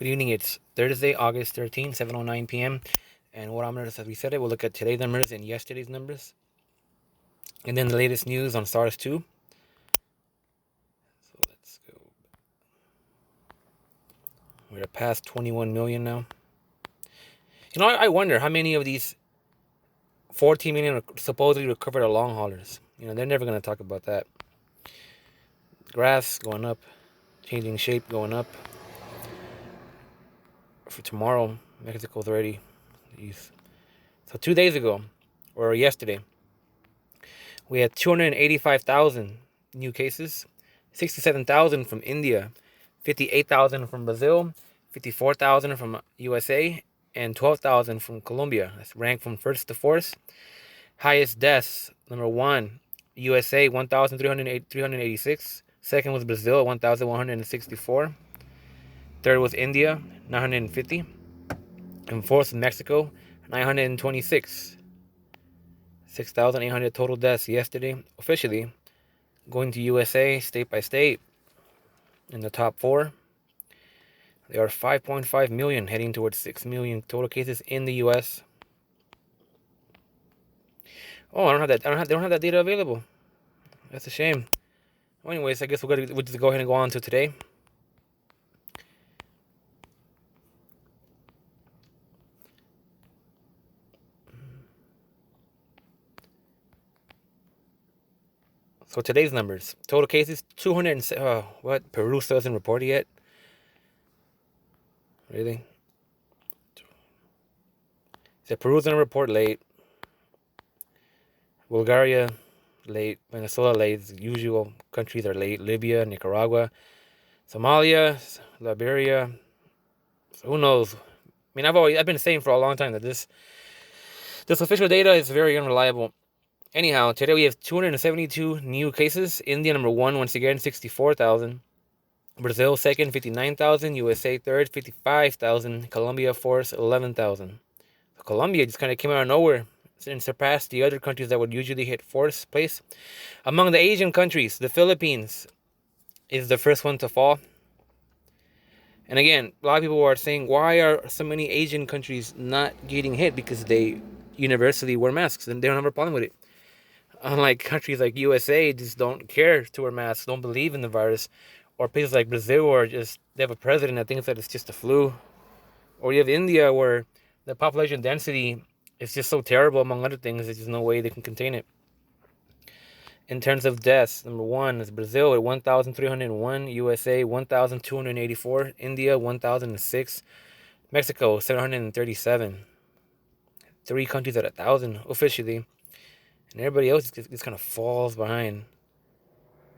Good evening. It's Thursday, August 13th, 7:09 p.m. And what I'm going to, as we said it, we'll look at today's numbers and yesterday's numbers. And then the latest news on SARS-2. So let's go. We're past 21 million now. I wonder how many of these 14 million are supposedly recovered are long haulers. They're never going to talk about that. Graphs going up, changing shape, going up. For tomorrow, Mexico's already. So 2 days ago, or yesterday, we had 285,000 new cases, 67,000 from India, 58,000 from Brazil, 54,000 from USA, and 12,000 from Colombia. That's ranked from first to fourth. Highest deaths, number one, USA, 1,386. Second was Brazil, 1,164. Third was India, 950. And fourth, Mexico, 926. 6,800 total deaths yesterday, officially. Going to USA, state by state, in the top four. There are 5.5 million, heading towards 6 million total cases in the US. Oh, I don't have that. They don't have that data available. That's a shame. Well, anyways, I guess we'll just go ahead and go on to today. So today's numbers: total cases 200. What? Peru still hasn't reported yet. Really? So Peru's gonna report late. Bulgaria late. Venezuela late. The usual countries are late. Libya, Nicaragua, Somalia, Liberia. So who knows? I mean, I've been saying for a long time that this official data is very unreliable. Anyhow, today we have 272 new cases. India number one, once again, 64,000. Brazil second, 59,000. USA third, 55,000. Colombia fourth, 11,000. So Colombia just kind of came out of nowhere and surpassed the other countries that would usually hit fourth place. Among the Asian countries, the Philippines is the first one to fall. And again, a lot of people are saying, why are so many Asian countries not getting hit? Because they universally wear masks and they don't have a problem with it. Unlike countries like USA, just don't care to wear masks, don't believe in the virus. Or places like Brazil, where they have a president that thinks that it's just a flu. Or you have India, where the population density is just so terrible, among other things, there's just no way they can contain it. In terms of deaths, number one is Brazil at 1,301, USA 1,284, India 1,006, Mexico 737. Three countries at 1,000 officially. And everybody else just kind of falls behind.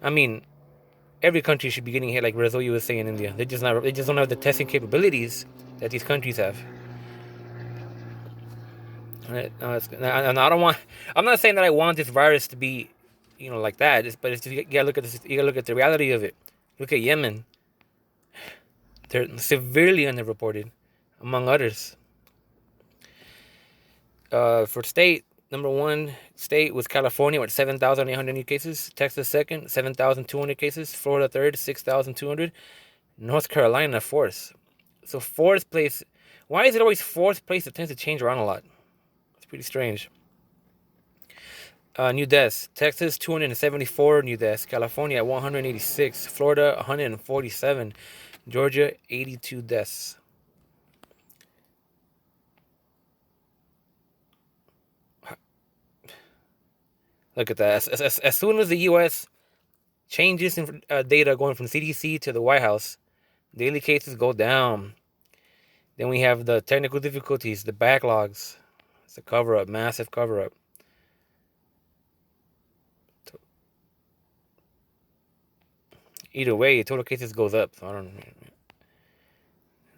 I mean, every country should be getting hit like Brazil, USA, and India. They just don't have the testing capabilities that these countries have. And I don't want. I'm not saying that I want this virus to be, like that. But it's just, you gotta look at this. You gotta look at the reality of it. Look at Yemen. They're severely underreported, among others. For state, number one state was California with 7,800 new cases. Texas second, 7,200 cases. Florida third, 6,200. North Carolina fourth. So fourth place. Why is it always fourth place? It tends to change around a lot. It's pretty strange. New deaths. Texas 274 new deaths. California 186. Florida 147. Georgia 82 deaths. Look at that. As soon as the U.S. changes in data going from CDC to the White House, daily cases go down. Then we have the technical difficulties, the backlogs. It's a cover-up, massive cover-up. Either way, total cases goes up. So I don't know.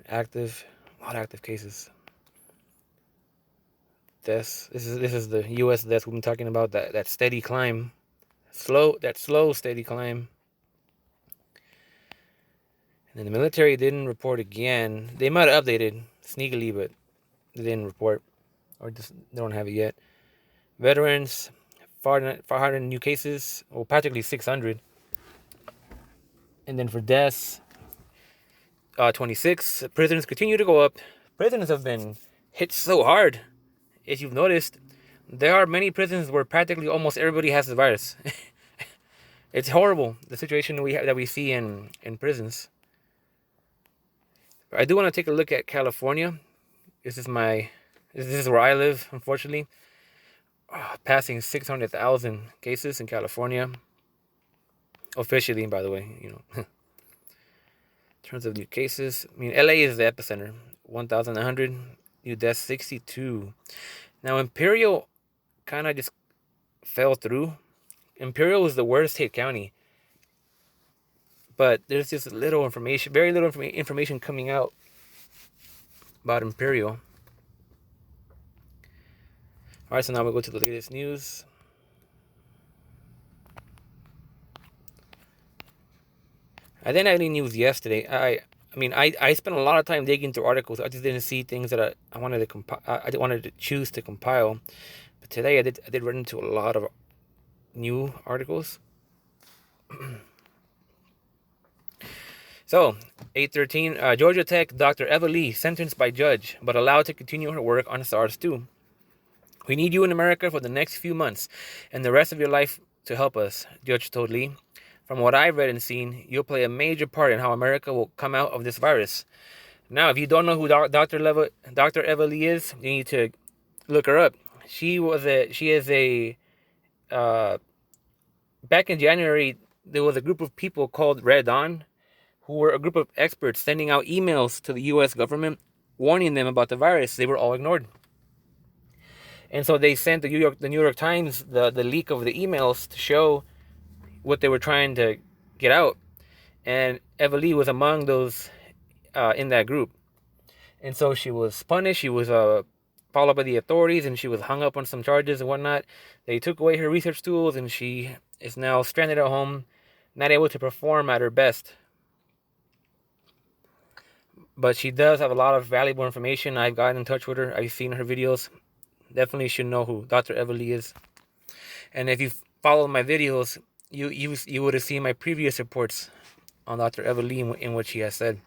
A lot of active cases. Deaths. This is the U.S. deaths we've been talking about. That steady climb, slow steady climb. And then the military didn't report again. They might have updated sneakily, but they didn't report, or just they don't have it yet. Veterans, 500 new cases, well, practically 600. And then for deaths, 26. Prisons continue to go up. Prisons have been hit so hard. If you've noticed, there are many prisons where practically almost everybody has the virus. It's horrible, the situation that we see in prisons. I do want to take a look at California. This is where I live, unfortunately. Passing 600,000 cases in California. Officially, by the way, in terms of new cases, I mean, LA is the epicenter. 1,100. New deaths, 62. Now, Imperial kind of just fell through. Imperial is the worst hit county. But there's just little information, very little information coming out about Imperial. All right, so now we'll go to the latest news. I didn't have any news yesterday. I spent a lot of time digging through articles. I just didn't see things that I wanted to I wanted to choose to compile. But today I did run into a lot of new articles. So, 8/13, Georgia Tech Dr. Eva Lee sentenced by judge, but allowed to continue her work on SARS-2. We need you in America for the next few months and the rest of your life to help us, Judge told Lee. From what I've read and seen, you'll play a major part in how America will come out of this virus. Now, if you don't know who Dr. Eva Lee is, you need to look her up. She is a back in January, there was a group of people called Red Dawn, who were a group of experts sending out emails to the U.S. government warning them about the virus. They were all ignored. And so they sent the New York Times the leak of the emails to show what they were trying to get out. And Eva Lee was among those in that group. And so she was punished. She was followed by the authorities, and she was hung up on some charges and whatnot. They took away her research tools, and she is now stranded at home, not able to perform at her best. But she does have a lot of valuable information. I've gotten in touch with her. I've seen her videos. Definitely should know who Dr. Eva Lee is. And if you follow my videos, you would have seen my previous reports on Dr. Eva Lee in what she has said.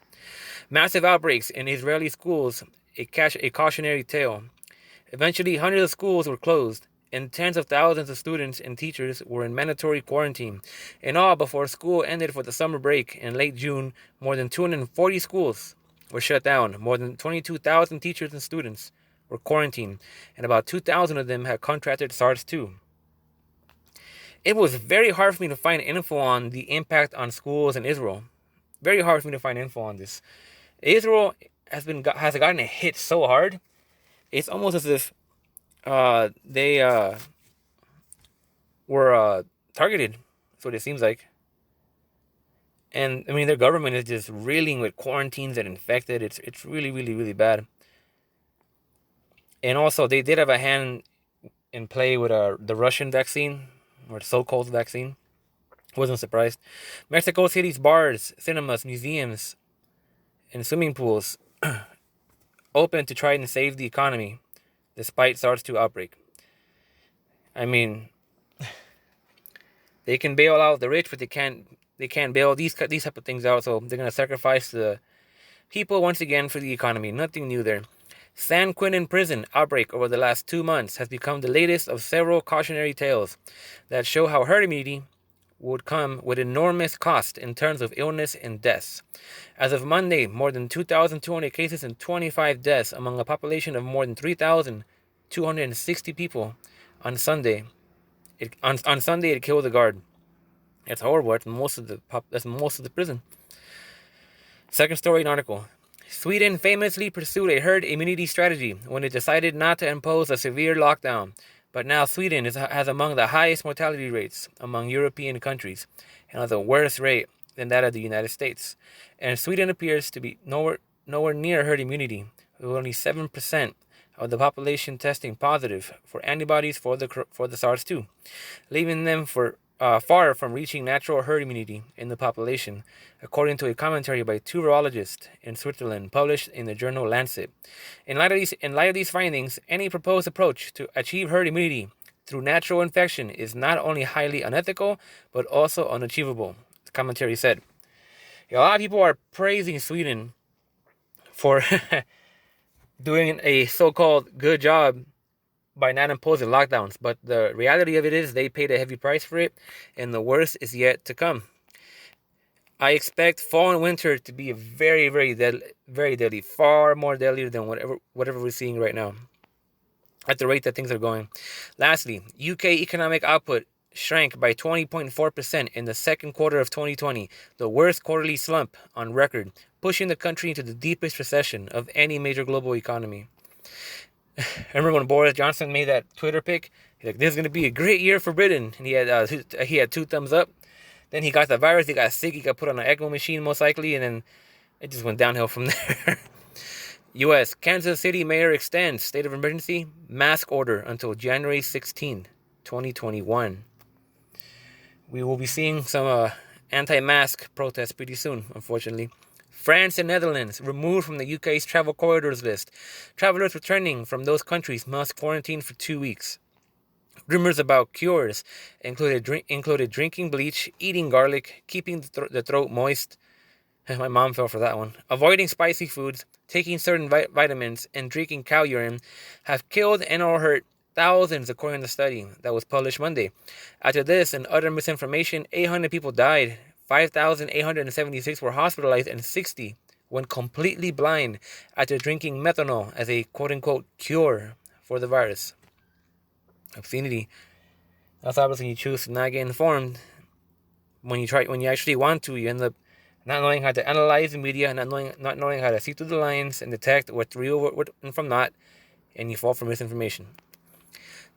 Massive outbreaks in Israeli schools, a cautionary tale. Eventually, hundreds of schools were closed, and tens of thousands of students and teachers were in mandatory quarantine. In all, before school ended for the summer break in late June, more than 240 schools were shut down. More than 22,000 teachers and students were quarantined, and about 2,000 of them had contracted SARS-2. It was very hard for me to find info on the impact on schools in Israel. Very hard for me to find info on this. Israel has gotten a hit so hard. It's almost as if they were targeted. That's what it seems like. And I mean, their government is just reeling with quarantines and infected. It's really, really, really bad. And also, they did have a hand in play with the Russian vaccine, or so-called vaccine. Wasn't surprised. Mexico City's bars, cinemas, museums, and swimming pools open to try and save the economy, despite SARS-2 outbreak. I mean, they can bail out the rich, but they can't bail these type of things out. So they're gonna sacrifice the people once again for the economy. Nothing new there. San Quentin prison outbreak over the last 2 months has become the latest of several cautionary tales that show how herd immunity would come with enormous cost in terms of illness and deaths. As of Monday, more than 2,200 cases and 25 deaths among a population of more than 3,260 people on Sunday. On Sunday, it killed a guard. It's horrible. That's most of the prison. Second story article. Sweden famously pursued a herd immunity strategy when it decided not to impose a severe lockdown. But now Sweden has among the highest mortality rates among European countries and has a worse rate than that of the United States. And Sweden appears to be nowhere near herd immunity, with only 7% of the population testing positive for antibodies for the SARS-2, leaving them far from reaching natural herd immunity in the population, according to a commentary by 2 virologists in Switzerland published in the journal Lancet. In light of these findings, any proposed approach to achieve herd immunity through natural infection is not only highly unethical, but also unachievable, the commentary said. A lot of people are praising Sweden for doing a so-called good job by not imposing lockdowns. But the reality of it is they paid a heavy price for it, and the worst is yet to come. I expect fall and winter to be very, very deadly, far more deadlier than whatever we're seeing right now, at the rate that things are going. Lastly, UK economic output shrank by 20.4% in the second quarter of 2020, the worst quarterly slump on record, pushing the country into the deepest recession of any major global economy. I remember when Boris Johnson made that Twitter pic. He's like, "This is going to be a great year for Britain," and he had 2 thumbs up. Then he got the virus. He got sick. He got put on an ECMO machine, most likely, and then it just went downhill from there. U.S. Kansas City mayor extends state of emergency mask order until January 16, 2021. We will be seeing some anti-mask protests pretty soon, unfortunately. France and Netherlands removed from the UK's travel corridors list. Travelers returning from those countries must quarantine for 2 weeks. Rumors about cures included drinking bleach, eating garlic, keeping the throat moist. My mom fell for that one. Avoiding spicy foods, taking certain vitamins, and drinking cow urine have killed and or hurt thousands, according to the study that was published Monday. After this and other misinformation, 800 people died, 5,876 were hospitalized, and 60 went completely blind after drinking methanol as a quote-unquote cure for the virus. Obscenity. That's obviously when you choose to not get informed. When you actually want to, you end up not knowing how to analyze the media, not knowing how to see through the lines and detect what's real and from not, and you fall for misinformation.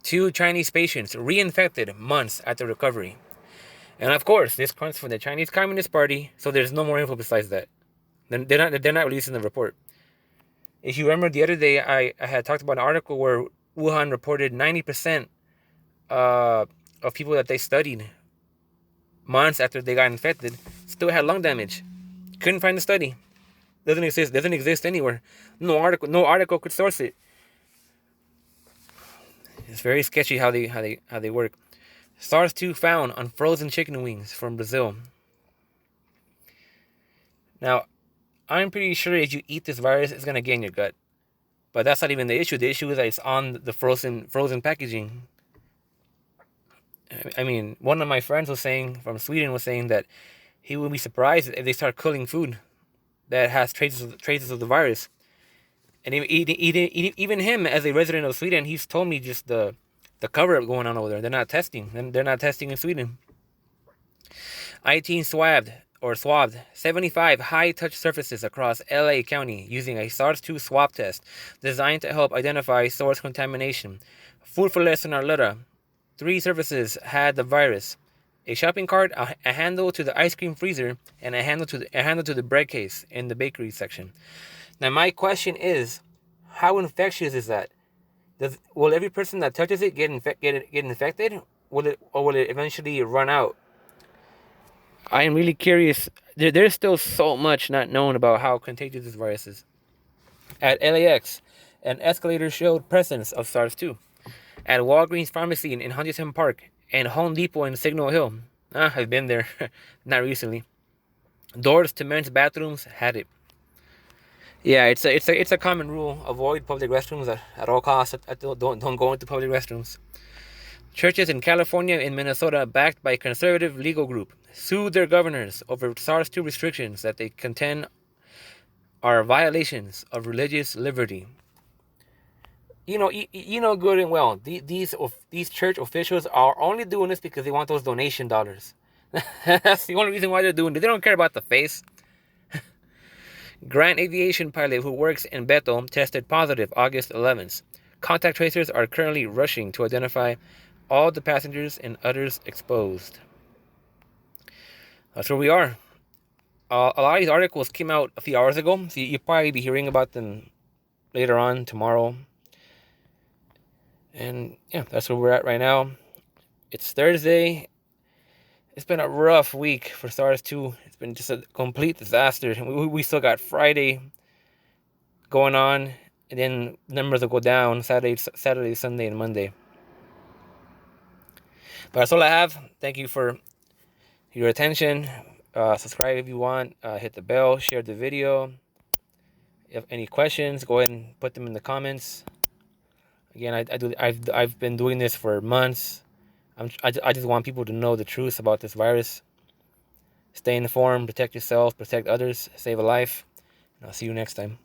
2 Chinese patients reinfected months after recovery. And of course, this comes from the Chinese Communist Party, so there's no more info besides that. They're not releasing the report. If you remember the other day, I had talked about an article where Wuhan reported 90% of people that they studied months after they got infected still had lung damage. Couldn't find the study. Doesn't exist anywhere. No article could source it. It's very sketchy how they work. SARS-2 found on frozen chicken wings from Brazil. Now, I'm pretty sure if you eat this virus, it's gonna get in your gut. But that's not even the issue. The issue is that it's on the frozen packaging. I mean, one of my friends from Sweden was saying that he would be surprised if they start cooling food that has traces of the virus. And even him, as a resident of Sweden, he's told me just the cover-up going on over there. They're not testing. They're not testing in Sweden. IT swabbed 75 high-touch surfaces across LA County using a SARS-2 swab test designed to help identify source contamination. Food for less in Arleta. 3 surfaces had the virus: a shopping cart, a handle to the ice cream freezer, and a handle to the bread case in the bakery section. Now, my question is, how infectious is that? Will every person that touches it get infected? Will it eventually run out? I am really curious. There's still so much not known about how contagious this virus is. At LAX, an escalator showed presence of SARS-2. At Walgreens Pharmacy in Huntington Park and Home Depot in Signal Hill. I've been there. Not recently. Doors to men's bathrooms had it. Yeah, it's a common rule. Avoid public restrooms at all costs. Don't go into public restrooms. Churches in California and Minnesota, backed by a conservative legal group, sued their governors over SARS-2 restrictions that they contend are violations of religious liberty. You know good and well, these church officials are only doing this because they want those donation dollars. That's the only reason why they're doing it. They don't care about the face. Grant Aviation pilot who works in Bethel tested positive August 11th. Contact tracers are currently rushing to identify all the passengers and others exposed. That's where we are. A lot of these articles came out a few hours ago, so you'll probably be hearing about them later on tomorrow. And yeah, that's where we're at right now. It's Thursday. It's been a rough week for SARS-2. It's been just a complete disaster. We still got Friday going on, and then numbers will go down Saturday, Sunday, and Monday. But that's all I have. Thank you for your attention. Subscribe if you want. Hit the bell. Share the video. you have any questions, go ahead and put them in the comments. Again, I've been doing this for months. I just want people to know the truth about this virus. Stay informed, protect yourself, protect others, save a life. And I'll see you next time.